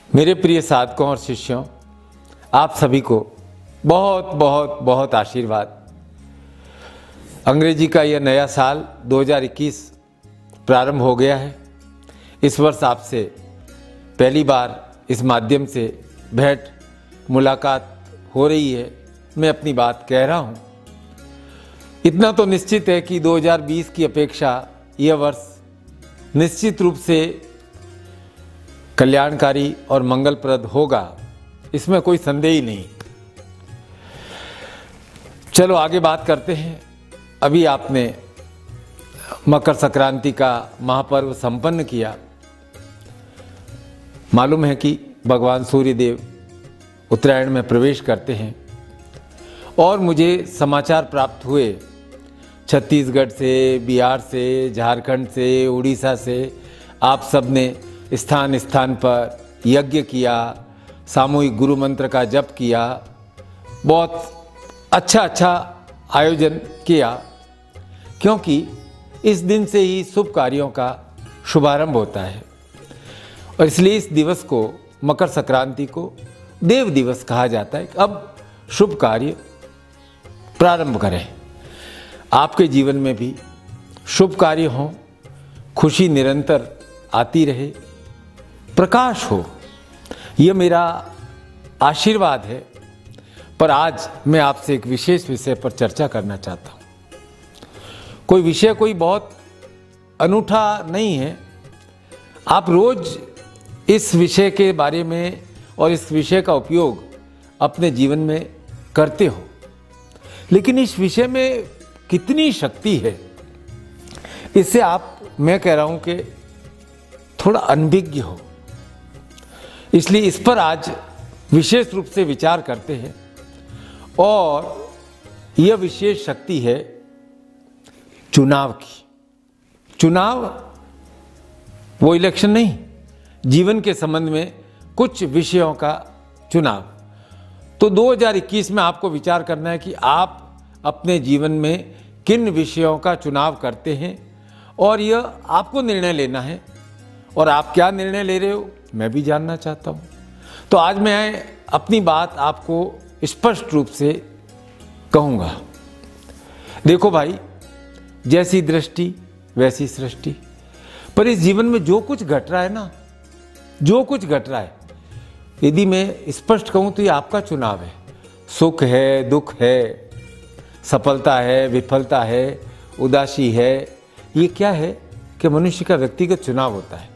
मेरे प्रिय साधकों और शिष्यों, आप सभी को बहुत बहुत बहुत आशीर्वाद। अंग्रेजी का यह नया साल 2021 प्रारंभ हो गया है। इस वर्ष आपसे पहली बार इस माध्यम से भेंट मुलाकात हो रही है। मैं अपनी बात कह रहा हूँ। इतना तो निश्चित है कि 2020 की अपेक्षा यह वर्ष निश्चित रूप से कल्याणकारी और मंगलप्रद होगा, इसमें कोई संदेह ही नहीं। चलो आगे बात करते हैं। अभी आपने मकर संक्रांति का महापर्व संपन्न किया। मालूम है कि भगवान सूर्य देव उत्तरायण में प्रवेश करते हैं और मुझे समाचार प्राप्त हुए छत्तीसगढ़ से, बिहार से, झारखंड से, उड़ीसा से आप सब ने स्थान स्थान पर यज्ञ किया, सामूहिक गुरु मंत्र का जप किया, बहुत अच्छा आयोजन किया, क्योंकि इस दिन से ही शुभ कार्यों का शुभारंभ होता है और इसलिए इस दिवस को, मकर संक्रांति को देव दिवस कहा जाता है। अब शुभ कार्य प्रारंभ करें। आपके जीवन में भी शुभ कार्य हो, खुशी निरंतर आती रहे, प्रकाश हो, यह मेरा आशीर्वाद है। पर आज मैं आपसे एक विशेष विषय पर चर्चा करना चाहता हूँ। कोई विषय कोई बहुत अनूठा नहीं है। आप रोज इस विषय के बारे में और इस विषय का उपयोग अपने जीवन में करते हो, लेकिन इस विषय में कितनी शक्ति है, इससे मैं कह रहा हूं कि थोड़ा अनभिज्ञ हो। इसलिए इस पर आज विशेष रूप से विचार करते हैं और यह विशेष शक्ति है चुनाव की। चुनाव वो इलेक्शन नहीं, जीवन के संबंध में कुछ विषयों का चुनाव। तो 2021 में आपको विचार करना है कि आप अपने जीवन में किन विषयों का चुनाव करते हैं और यह आपको निर्णय लेना है। और आप क्या निर्णय ले रहे हो, मैं भी जानना चाहता हूँ। तो आज मैं अपनी बात आपको स्पष्ट रूप से कहूँगा। देखो भाई, जैसी दृष्टि वैसी सृष्टि। पर इस जीवन में जो कुछ घट रहा है ना, जो कुछ घट रहा है, यदि मैं स्पष्ट कहूँ तो ये आपका चुनाव है। सुख है, दुख है, सफलता है, विफलता है, उदासी है, ये क्या है कि मनुष्य का व्यक्तिगत चुनाव होता है।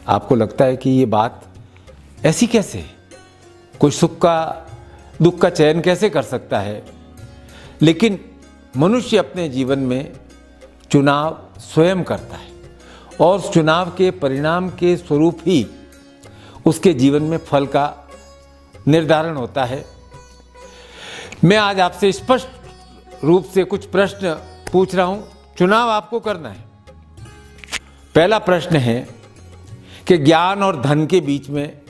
आपको लगता है कि ये बात ऐसी कैसे है, कोई सुख का दुख का चयन कैसे कर सकता है। लेकिन मनुष्य अपने जीवन में चुनाव स्वयं करता है और उस चुनाव के परिणाम के स्वरूप ही उसके जीवन में फल का निर्धारण होता है। मैं आज आपसे स्पष्ट रूप से कुछ प्रश्न पूछ रहा हूं। चुनाव आपको करना है। पहला प्रश्न है कि ज्ञान और धन के बीच में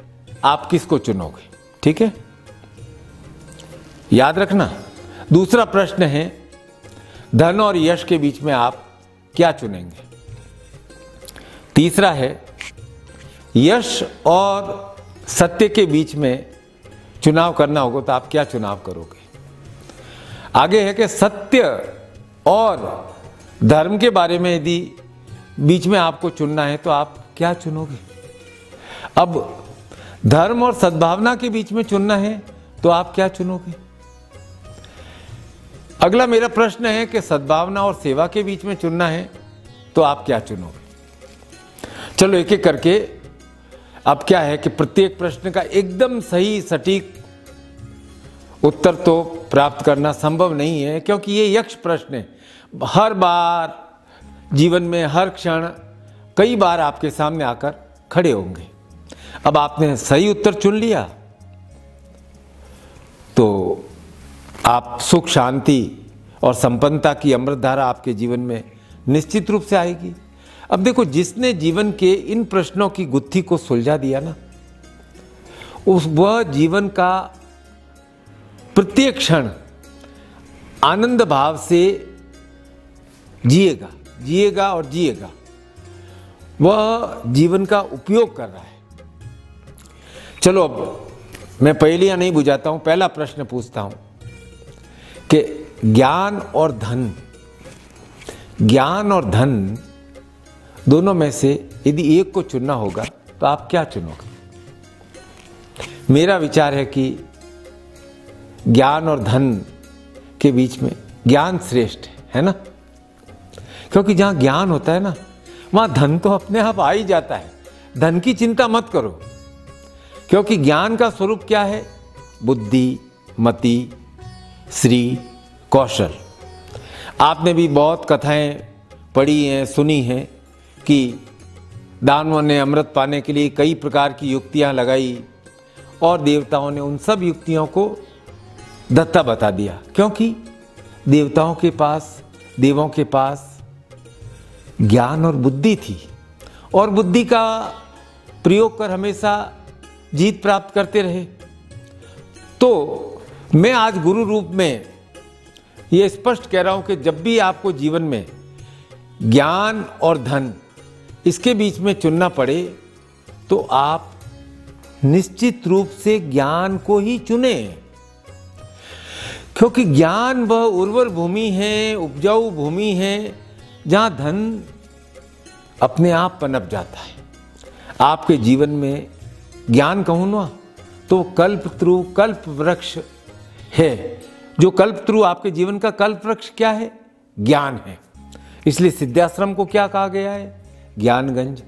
आप किसको चुनोगे, ठीक है, याद रखना। दूसरा प्रश्न है धन और यश के बीच में आप क्या चुनेंगे। तीसरा है यश और सत्य के बीच में चुनाव करना होगा तो आप क्या चुनाव करोगे। आगे है कि सत्य और धर्म के बारे में यदि बीच में आपको चुनना है तो आप क्या चुनोगे। अब धर्म और सद्भावना के बीच में चुनना है तो आप क्या चुनोगे। अगला मेरा प्रश्न है कि सद्भावना और सेवा के बीच में चुनना है तो आप क्या चुनोगे। चलो एक एक करके। अब क्या है कि प्रत्येक प्रश्न का एकदम सही सटीक उत्तर तो प्राप्त करना संभव नहीं है, क्योंकि ये यक्ष प्रश्न है। हर बार जीवन में हर क्षण कई बार आपके सामने आकर खड़े होंगे। अब आपने सही उत्तर चुन लिया तो आप सुख, शांति और संपन्नता की अमृतधारा आपके जीवन में निश्चित रूप से आएगी। अब देखो, जिसने जीवन के इन प्रश्नों की गुत्थी को सुलझा दिया ना, वह जीवन का प्रत्येक क्षण आनंद भाव से जिएगा और जिएगा। वह जीवन का उपयोग कर रहा है। चलो अब मैं पहेलियां नहीं बुझाता हूं, पहला प्रश्न पूछता हूं कि ज्ञान और धन दोनों में से यदि एक को चुनना होगा तो आप क्या चुनोगे? मेरा विचार है कि ज्ञान और धन के बीच में ज्ञान श्रेष्ठ है ना, क्योंकि जहां ज्ञान होता है ना वहां धन तो अपने आप आ ही जाता है। धन की चिंता मत करो, क्योंकि ज्ञान का स्वरूप क्या है? बुद्धि, मति, श्री, कौशल। आपने भी बहुत कथाएं पढ़ी हैं, सुनी हैं कि दानवों ने अमृत पाने के लिए कई प्रकार की युक्तियां लगाई और देवताओं ने उन सब युक्तियों को दत्ता बता दिया, क्योंकि देवताओं के पास, देवों के पास ज्ञान और बुद्धि थी और बुद्धि का प्रयोग कर हमेशा जीत प्राप्त करते रहे। तो मैं आज गुरु रूप में ये स्पष्ट कह रहा हूं कि जब भी आपको जीवन में ज्ञान और धन इसके बीच में चुनना पड़े तो आप निश्चित रूप से ज्ञान को ही चुने, क्योंकि ज्ञान वह उर्वर भूमि है, उपजाऊ भूमि है, जहां धन अपने आप पनप जाता है। आपके जीवन में ज्ञान कहूं ना तो कल्पत्रु, कल्प वृक्ष है। जो कल्पत्रु आपके जीवन का कल्प वृक्ष क्या है? ज्ञान है। इसलिए सिद्धाश्रम को क्या कहा गया है? ज्ञानगंज,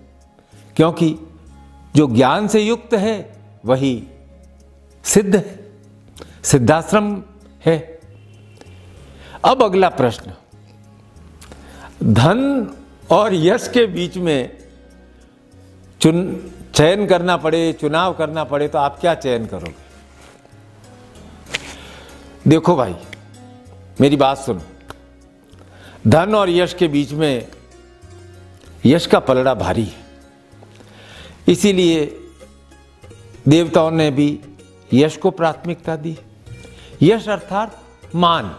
क्योंकि जो ज्ञान से युक्त है वही सिद्ध है, सिद्धाश्रम है। अब अगला प्रश्न, धन और यश के बीच में चयन करना पड़े, चुनाव करना पड़े तो आप क्या चयन करोगे? देखो भाई, मेरी बात सुनो। धन और यश के बीच में यश का पलड़ा भारी है, इसीलिए देवताओं ने भी यश को प्राथमिकता दी। यश अर्थात मान।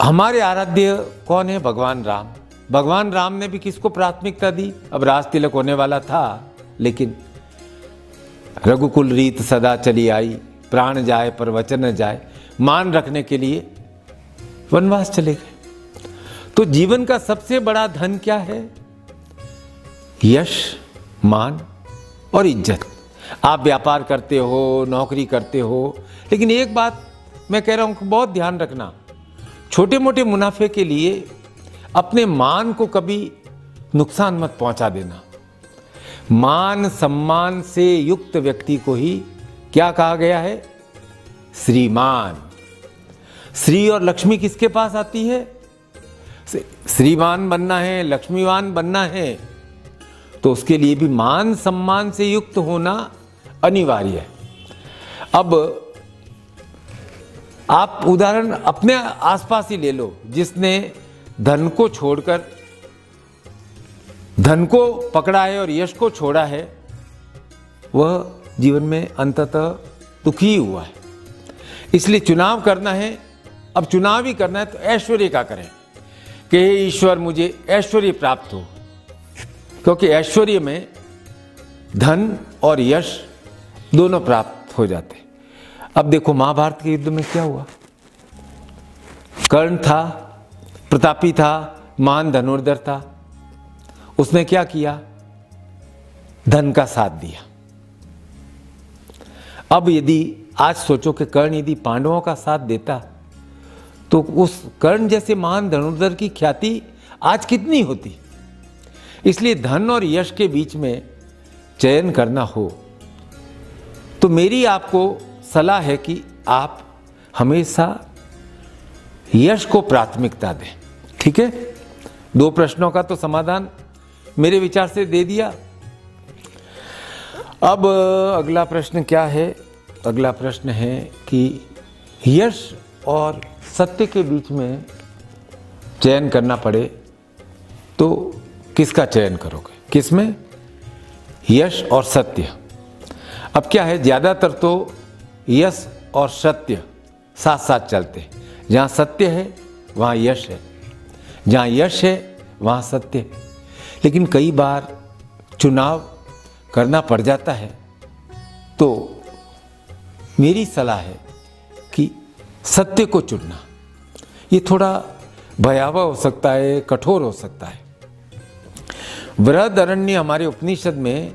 हमारे आराध्य कौन है? भगवान राम। भगवान राम ने भी किसको प्राथमिकता दी? अब राज तिलक होने वाला था, लेकिन रघुकुल रीत सदा चली आई, प्राण जाए पर वचन न जाए, मान रखने के लिए वनवास चले गए। तो जीवन का सबसे बड़ा धन क्या है? यश, मान और इज्जत। आप व्यापार करते हो, नौकरी करते हो, लेकिन एक बात मैं कह रहा हूं कि बहुत ध्यान रखना, छोटे मोटे मुनाफे के लिए अपने मान को कभी नुकसान मत पहुंचा देना। मान सम्मान से युक्त व्यक्ति को ही क्या कहा गया है? श्रीमान। श्री और लक्ष्मी किसके पास आती है? श्रीमान बनना है, लक्ष्मीवान बनना है, तो उसके लिए भी मान सम्मान से युक्त होना अनिवार्य है। अब आप उदाहरण अपने आसपास ही ले लो, जिसने धन को छोड़कर, धन को पकड़ा है और यश को छोड़ा है, वह जीवन में अंततः दुखी हुआ है। इसलिए चुनाव करना है। अब चुनाव ही करना है तो ऐश्वर्य का करें कि हे ईश्वर मुझे ऐश्वर्य प्राप्त हो, क्योंकि ऐश्वर्य में धन और यश दोनों प्राप्त हो जाते। अब देखो महाभारत के युद्ध में क्या हुआ? कर्ण था, प्रतापी था, महान धनुर्धर था, उसने क्या किया? धन का साथ दिया। अब यदि आज सोचो कि कर्ण यदि पांडवों का साथ देता तो उस कर्ण जैसे महान धनुर्धर की ख्याति आज कितनी होती। इसलिए धन और यश के बीच में चयन करना हो तो मेरी आपको सलाह है कि आप हमेशा यश को प्राथमिकता दें। ठीक है, 2 प्रश्नों का तो समाधान मेरे विचार से दे दिया। अब अगला प्रश्न क्या है? अगला प्रश्न है कि यश और सत्य के बीच में चयन करना पड़े तो किसका चयन करोगे? किसमें? यश और सत्य। अब क्या है, ज्यादातर तो यश और सत्य साथ साथ चलते हैं। जहां सत्य है वहां यश है, जहां यश है वहाँ सत्य है। लेकिन कई बार चुनाव करना पड़ जाता है, तो मेरी सलाह है कि सत्य को चुनना। ये थोड़ा भयावह हो सकता है, कठोर हो सकता है। बृहदारण्य हमारे उपनिषद में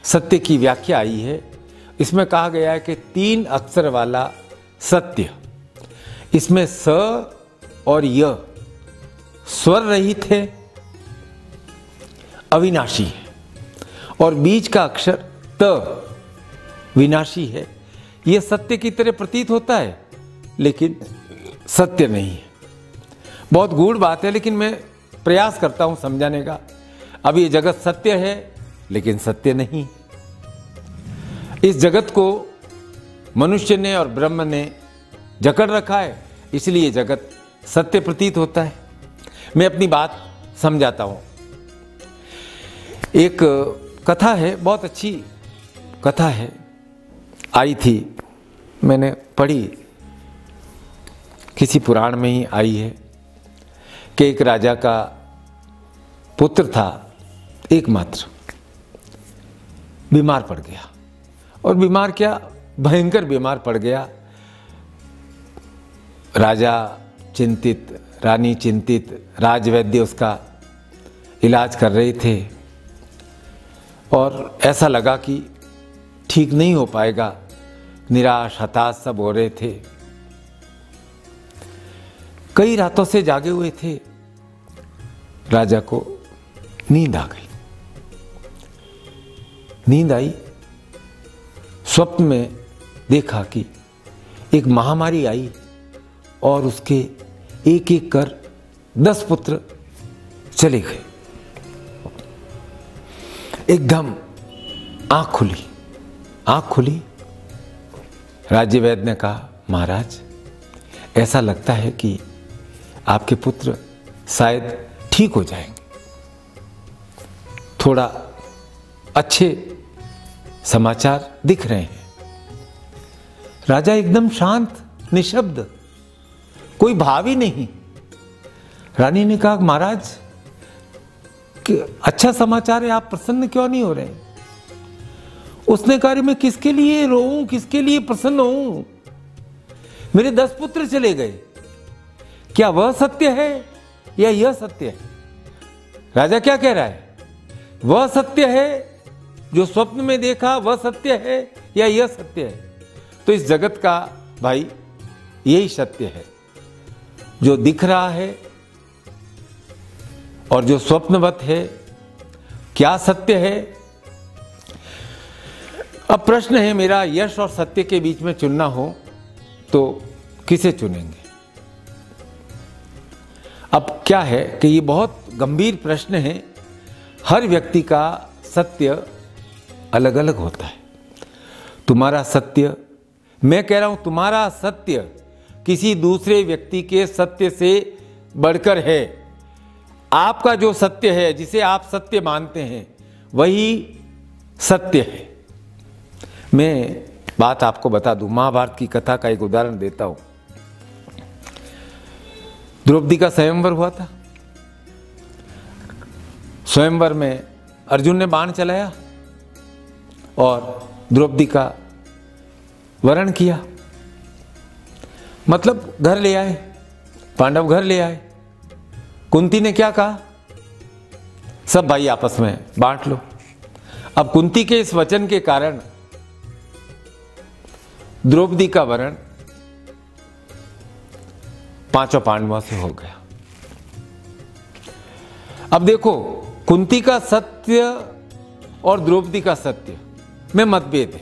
सत्य की व्याख्या आई है। इसमें कहा गया है कि 3 अक्षर वाला सत्य, इसमें स और य स्वर रहित है, अविनाशी है, और बीच का अक्षर त विनाशी है। यह सत्य की तरह प्रतीत होता है, लेकिन सत्य नहीं है। बहुत गूढ़ बात है, लेकिन मैं प्रयास करता हूं समझाने का। अब ये जगत सत्य है, लेकिन सत्य नहीं। इस जगत को मनुष्य ने और ब्रह्म ने जकड़ रखा है, इसलिए जगत सत्य प्रतीत होता है। मैं अपनी बात समझाता हूं। एक कथा है, बहुत अच्छी कथा है, आई थी, मैंने पढ़ी, किसी पुराण में ही आई है कि एक राजा का पुत्र था, एकमात्र, बीमार पड़ गया। और बीमार क्या, भयंकर बीमार पड़ गया। राजा चिंतित, रानी चिंतित, राजवैद्य उसका इलाज कर रहे थे, और ऐसा लगा कि ठीक नहीं हो पाएगा। निराश, हताश सब हो रहे थे। कई रातों से जागे हुए थे। राजा को नींद आ गई। नींद आई, स्वप्न में देखा कि एक महामारी आई और उसके एक एक कर 10 पुत्र चले गए। एकदम आंख खुली। राज्य वैद्य ने कहा, महाराज, ऐसा लगता है कि आपके पुत्र शायद ठीक हो जाएंगे। थोड़ा अच्छे समाचार दिख रहे हैं। राजा एकदम शांत, निशब्द, कोई भाव ही नहीं। रानी ने कहा, महाराज, कि अच्छा समाचार है, आप प्रसन्न क्यों नहीं हो रहे? उसने कहा, मैं किसके लिए रोऊं, किसके लिए प्रसन्न हूं? मेरे 10 पुत्र चले गए। क्या वह सत्य है या यह सत्य है? राजा क्या कह रहा है? वह सत्य है जो स्वप्न में देखा, वह सत्य है या यह सत्य है? तो इस जगत का भाई यही सत्य है, जो दिख रहा है और जो स्वप्नवत है। क्या सत्य है? अब प्रश्न है मेरा, यश और सत्य के बीच में चुनना हो तो किसे चुनेंगे? अब क्या है कि ये बहुत गंभीर प्रश्न है। हर व्यक्ति का सत्य अलग अलग होता है। तुम्हारा सत्य, मैं कह रहा हूं, तुम्हारा सत्य किसी दूसरे व्यक्ति के सत्य से बढ़कर है। आपका जो सत्य है, जिसे आप सत्य मानते हैं, वही सत्य है। मैं बात आपको बता दूं, महाभारत की कथा का एक उदाहरण देता हूं। द्रौपदी का स्वयंवर हुआ था। स्वयंवर में अर्जुन ने बाण चलाया और द्रौपदी का वरण किया, मतलब घर ले आए, पांडव घर ले आए। कुंती ने क्या कहा? सब भाई आपस में बांट लो। अब कुंती के इस वचन के कारण द्रौपदी का वरण 5 पांडवों से हो गया। अब देखो, कुंती का सत्य और द्रौपदी का सत्य में मतभेद है।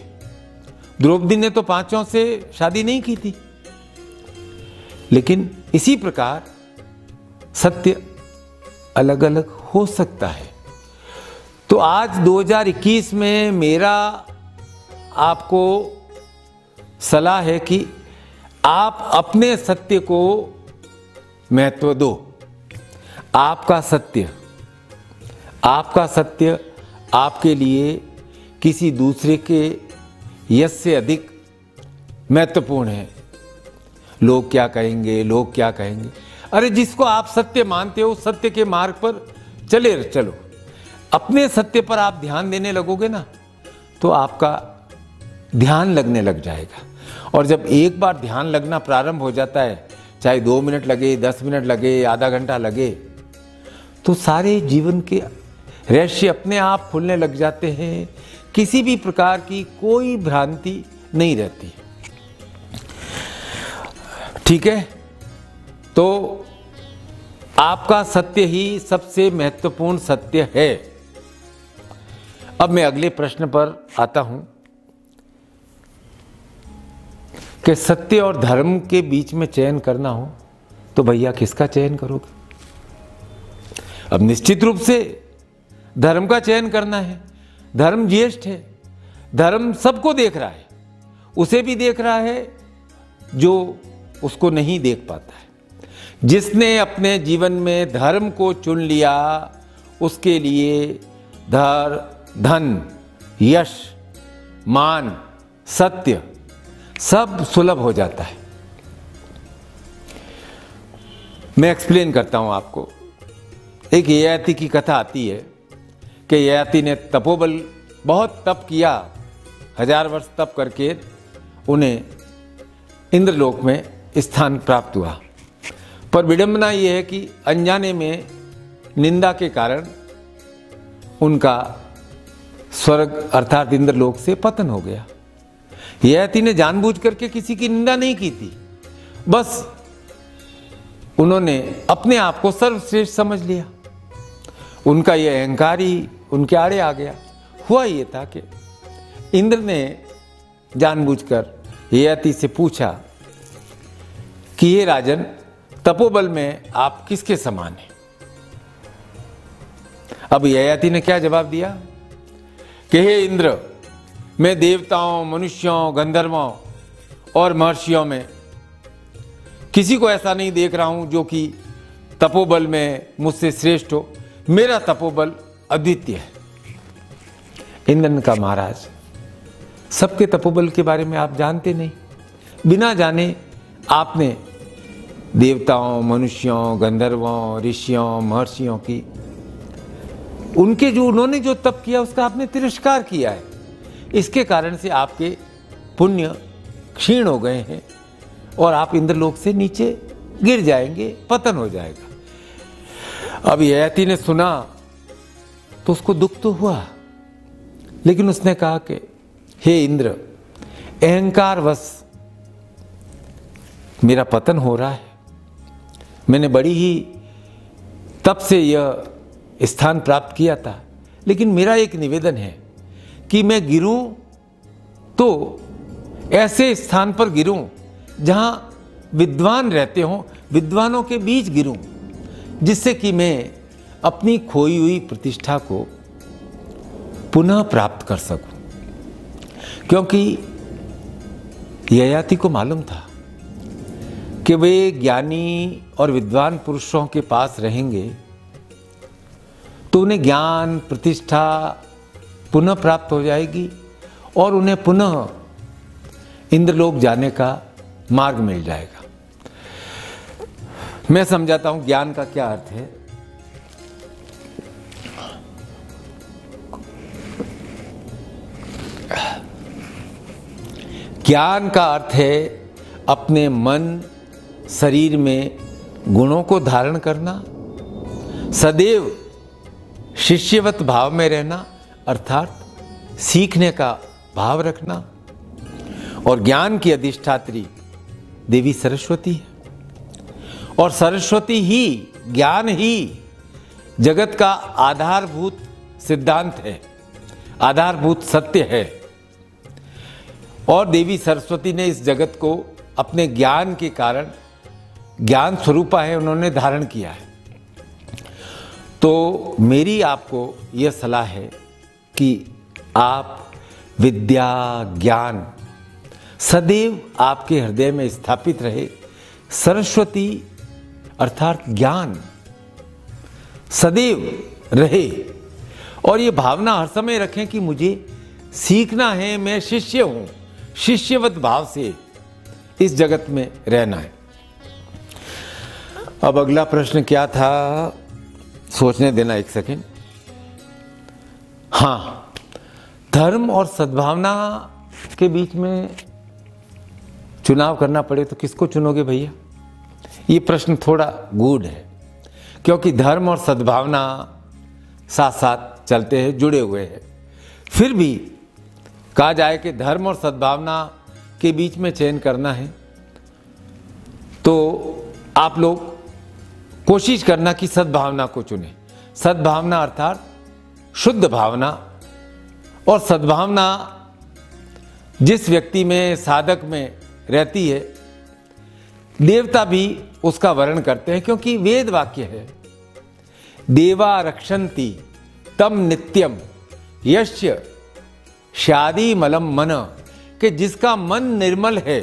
द्रौपदी ने तो 5 से शादी नहीं की थी, लेकिन इसी प्रकार सत्य अलग अलग हो सकता है। तो आज 2021 में मेरा आपको सलाह है कि आप अपने सत्य को महत्व दो। आपका सत्य आपके लिए किसी दूसरे के यश से अधिक महत्वपूर्ण है। लोग क्या कहेंगे, लोग क्या कहेंगे। अरे जिसको आप सत्य मानते हो सत्य के मार्ग पर चलो। अपने सत्य पर आप ध्यान देने लगोगे ना तो आपका ध्यान लगने लग जाएगा। और जब एक बार ध्यान लगना प्रारंभ हो जाता है, चाहे 2 मिनट लगे, 10 मिनट लगे, आधा घंटा लगे, तो सारे जीवन के रहस्य अपने आप खुलने लग जाते हैं। किसी भी प्रकार की कोई भ्रांति नहीं रहती। ठीक है, तो आपका सत्य ही सबसे महत्वपूर्ण सत्य है। अब मैं अगले प्रश्न पर आता हूं कि सत्य और धर्म के बीच में चयन करना हो तो भैया किसका चयन करोगे? अब निश्चित रूप से धर्म का चयन करना है। धर्म ज्येष्ठ है, धर्म सबको देख रहा है, उसे भी देख रहा है जो उसको नहीं देख पाता है। जिसने अपने जीवन में धर्म को चुन लिया उसके लिए धन, यश, मान, सत्य सब सुलभ हो जाता है। मैं एक्सप्लेन करता हूं आपको। एक ययाति की कथा आती है कि ययाति ने तपोबल बहुत तप किया, 1000 वर्ष तप करके उन्हें इंद्रलोक में स्थान प्राप्त हुआ। पर विडंबना यह है कि अनजाने में निंदा के कारण उनका स्वर्ग अर्थात इंद्रलोक से पतन हो गया। ययाति ने जानबूझ करके किसी की निंदा नहीं की थी, बस उन्होंने अपने आप को सर्वश्रेष्ठ समझ लिया। उनका यह अहंकार ही उनके आड़े आ गया। हुआ ये था कि इंद्र ने जानबूझकर ययाति से पूछा कि ये राजन, तपोबल में आप किसके समान हैं? अब ययाति ने क्या जवाब दिया कि हे इंद्र, मैं देवताओं, मनुष्यों, गंधर्वों और महर्षियों में किसी को ऐसा नहीं देख रहा हूं जो कि तपोबल में मुझसे श्रेष्ठ हो। मेरा तपोबल अद्वितीय है। इंद्र ने कहा, महाराज, सबके तपोबल के बारे में आप जानते नहीं। बिना जाने आपने देवताओं, मनुष्यों, गंधर्वों, ऋषियों, महर्षियों की उन्होंने जो तप किया उसका आपने तिरस्कार किया है। इसके कारण से आपके पुण्य क्षीण हो गए हैं और आप इंद्रलोक से नीचे गिर जाएंगे, पतन हो जाएगा। अब ययाति ने सुना तो उसको दुख तो हुआ, लेकिन उसने कहा कि हे इंद्र, अहंकारवश मेरा पतन हो रहा है। मैंने बड़ी ही तप से यह स्थान प्राप्त किया था, लेकिन मेरा एक निवेदन है कि मैं गिरूं तो ऐसे स्थान पर गिरूं जहां विद्वान रहते हों, विद्वानों के बीच गिरूं, जिससे कि मैं अपनी खोई हुई प्रतिष्ठा को पुनः प्राप्त कर सकूं। क्योंकि ययाति को मालूम था कि वे ज्ञानी और विद्वान पुरुषों के पास रहेंगे तो उन्हें ज्ञान, प्रतिष्ठा पुनः प्राप्त हो जाएगी और उन्हें पुनः इंद्रलोक जाने का मार्ग मिल जाएगा। मैं समझाता हूं ज्ञान का क्या अर्थ है। ज्ञान का अर्थ है अपने मन, शरीर में गुणों को धारण करना, सदैव शिष्यवत भाव में रहना, अर्थात सीखने का भाव रखना। और ज्ञान की अधिष्ठात्री देवी सरस्वती है और सरस्वती ही, ज्ञान ही जगत का आधारभूत सिद्धांत है, आधारभूत सत्य है। और देवी सरस्वती ने इस जगत को अपने ज्ञान के कारण, ज्ञान स्वरूपा है, उन्होंने धारण किया है। तो मेरी आपको यह सलाह है कि आप विद्या, ज्ञान सदैव आपके हृदय में स्थापित रहे। सरस्वती अर्थात ज्ञान सदैव रहे और ये भावना हर समय रखें कि मुझे सीखना है, मैं शिष्य हूं, शिष्यवत भाव से इस जगत में रहना है। अब अगला प्रश्न क्या था, सोचने देना एक सेकेंड। हाँ, धर्म और सद्भावना के बीच में चुनाव करना पड़े तो किसको चुनोगे भैया? ये प्रश्न थोड़ा गूढ़ है, क्योंकि धर्म और सद्भावना साथ साथ चलते हैं, जुड़े हुए हैं। फिर भी कहा जाए कि धर्म और सद्भावना के बीच में चयन करना है तो आप लोग कोशिश करना कि सद्भावना को चुने। सद्भावना अर्थात शुद्ध भावना, और सद्भावना जिस व्यक्ति में, साधक में रहती है, देवता भी उसका वर्णन करते हैं, क्योंकि वेद वाक्य है, देवा रक्षन्ति तम नित्यम यस्य शादी मलम मन, कि जिसका मन निर्मल है,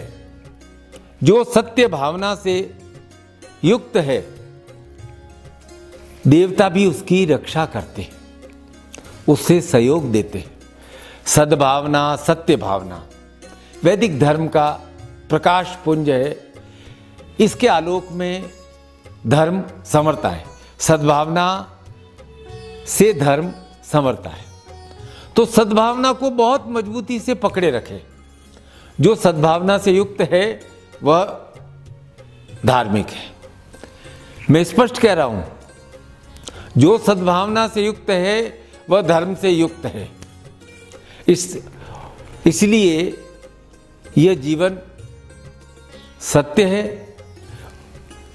जो सत्य भावना से युक्त है, देवता भी उसकी रक्षा करते हैं, उससे सहयोग देते हैं। सद्भावना, सत्य भावना वैदिक धर्म का प्रकाश पुंज है। इसके आलोक में धर्म संवरता है, सद्भावना से धर्म संवरता है। तो सद्भावना को बहुत मजबूती से पकड़े रखें। जो सद्भावना से युक्त है वह धार्मिक है। मैं स्पष्ट कह रहा हूं, जो सद्भावना से युक्त है वह धर्म से युक्त है। इसलिए यह जीवन सत्य है।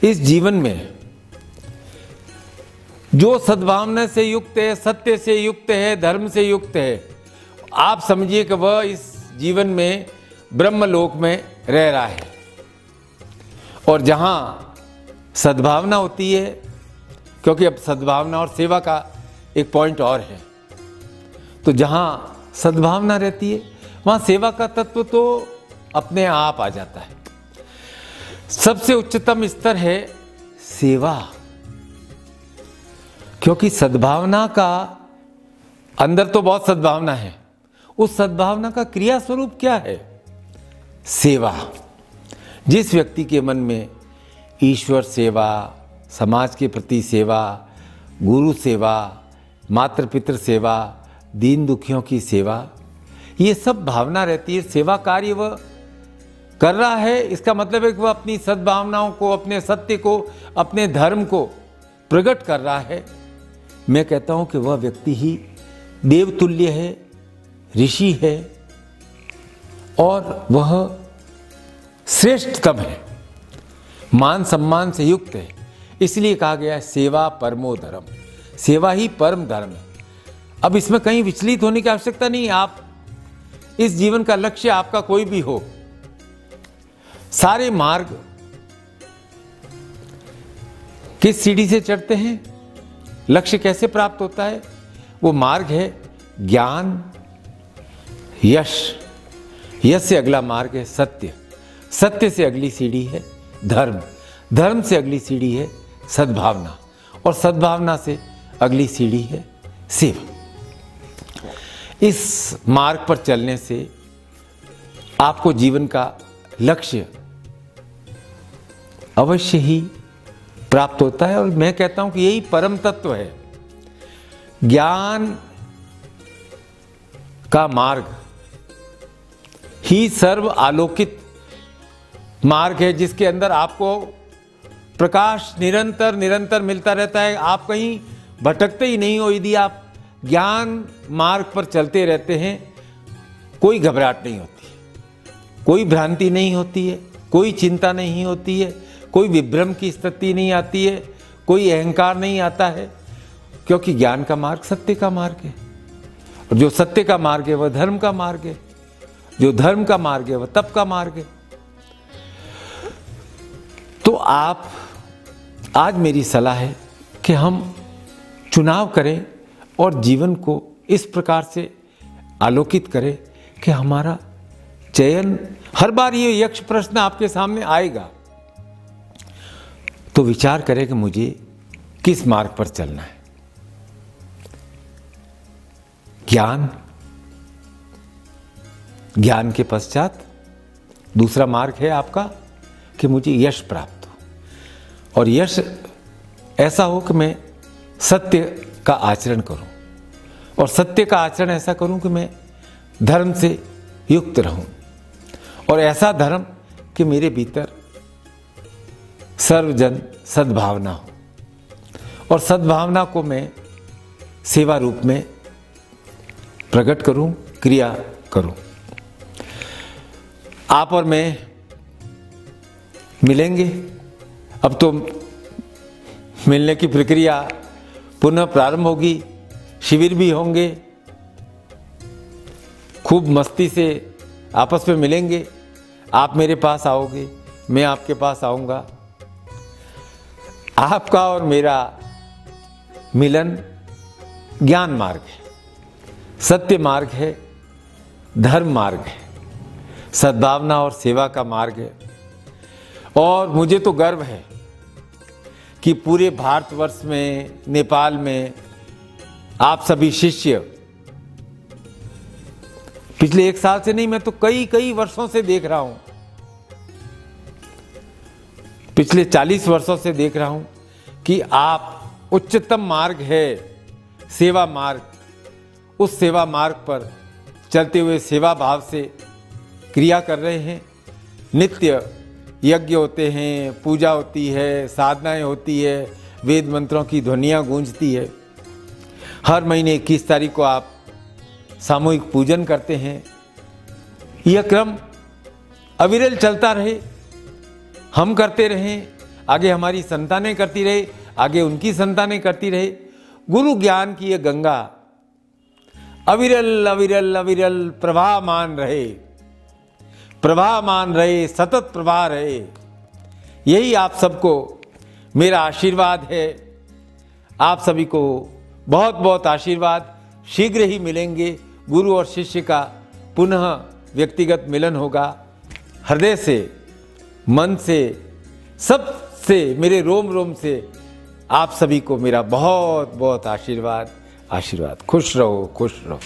इस जीवन में जो सद्भावना से युक्त है, सत्य से युक्त है, धर्म से युक्त है, आप समझिए कि वह इस जीवन में ब्रह्मलोक में रह रहा है। और जहां सद्भावना होती है, क्योंकि अब सद्भावना और सेवा का एक पॉइंट और है, तो जहां सद्भावना रहती है वहां सेवा का तत्व तो अपने आप आ जाता है। सबसे उच्चतम स्तर है सेवा, क्योंकि सद्भावना का अंदर तो बहुत सद्भावना है, उस सद्भावना का क्रिया स्वरूप क्या है? सेवा। जिस व्यक्ति के मन में ईश्वर सेवा, समाज के प्रति सेवा, गुरु सेवा, मातृ पितृ सेवा, दीन दुखियों की सेवा, ये सब भावना रहती है, सेवा कार्य वह कर रहा है, इसका मतलब है कि वह अपनी सद्भावनाओं को, अपने सत्य को, अपने धर्म को प्रकट कर रहा है। मैं कहता हूं कि वह व्यक्ति ही देवतुल्य है, ऋषि है, और वह श्रेष्ठतम है, मान सम्मान से युक्त है। इसलिए कहा गया है सेवा परमो धर्म, सेवा ही परम धर्म है। अब इसमें कहीं विचलित होने की आवश्यकता नहीं। आप इस जीवन का लक्ष्य आपका कोई भी हो, सारे मार्ग किस सीढ़ी से चढ़ते हैं, लक्ष्य कैसे प्राप्त होता है? वो मार्ग है ज्ञान, यश, यश से अगला मार्ग है सत्य, सत्य से अगली सीढ़ी है धर्म, धर्म से अगली सीढ़ी है सद्भावना, और सद्भावना से अगली सीढ़ी है सेवा। इस मार्ग पर चलने से आपको जीवन का लक्ष्य अवश्य ही प्राप्त होता है। और मैं कहता हूं कि यही परम तत्व है। ज्ञान का मार्ग ही सर्व आलोकित मार्ग है, जिसके अंदर आपको प्रकाश निरंतर निरंतर मिलता रहता है। आप कहीं भटकते ही नहीं हो। यदि आप ज्ञान मार्ग पर चलते रहते हैं, कोई घबराहट नहीं होती है, कोई भ्रांति नहीं होती है, कोई चिंता नहीं होती है, कोई विभ्रम की स्थिति नहीं आती है, कोई अहंकार नहीं आता है, क्योंकि ज्ञान का मार्ग सत्य का मार्ग है। और जो सत्य का मार्ग है वह धर्म का मार्ग है, जो धर्म का मार्ग है वह तप का मार्ग है। तो आप, आज मेरी सलाह है कि हम चुनाव करें और जीवन को इस प्रकार से आलोकित करें कि हमारा चयन, हर बार ये यक्ष प्रश्न आपके सामने आएगा तो विचार करें कि मुझे किस मार्ग पर चलना है। ज्ञान, ज्ञान के पश्चात दूसरा मार्ग है आपका कि मुझे यश प्राप्त हो, और यश ऐसा हो कि मैं सत्य का आचरण करूं, और सत्य का आचरण ऐसा करूं कि मैं धर्म से युक्त रहूं, और ऐसा धर्म कि मेरे भीतर सर्वजन सद्भावना हो, और सद्भावना को मैं सेवा रूप में प्रकट करूं, क्रिया करूं। आप और मैं मिलेंगे। अब तो मिलने की प्रक्रिया पुनः प्रारंभ होगी, शिविर भी होंगे, खूब मस्ती से आपस में मिलेंगे। आप मेरे पास आओगे, मैं आपके पास आऊंगा। आपका और मेरा मिलन ज्ञान मार्ग है, सत्य मार्ग है, धर्म मार्ग है, सद्भावना और सेवा का मार्ग है। और मुझे तो गर्व है कि पूरे भारतवर्ष में, नेपाल में आप सभी शिष्य पिछले 1 साल से नहीं, मैं तो कई वर्षों से देख रहा हूं, पिछले 40 वर्षों से देख रहा हूं कि आप उच्चतम मार्ग है सेवा मार्ग, उस सेवा मार्ग पर चलते हुए सेवा भाव से क्रिया कर रहे हैं। नित्य यज्ञ होते हैं, पूजा होती है, साधनाएं होती है, वेद मंत्रों की ध्वनियाँ गूंजती है। हर महीने 21 तारीख को आप सामूहिक पूजन करते हैं। यह क्रम अविरल चलता रहे, हम करते रहें, आगे हमारी संतानें करती रहे, आगे उनकी संतानें करती रहे। गुरु ज्ञान की यह गंगा अविरल अविरल अविरल प्रवाहमान रहे, प्रवाहमान रहे, सतत प्रवाह रहे। यही आप सबको मेरा आशीर्वाद है। आप सभी को बहुत बहुत आशीर्वाद। शीघ्र ही मिलेंगे, गुरु और शिष्य का पुनः व्यक्तिगत मिलन होगा। हृदय से, मन से, सबसे, मेरे रोम रोम से आप सभी को मेरा बहुत बहुत आशीर्वाद। आशीर्वाद। खुश रहो, खुश रहो।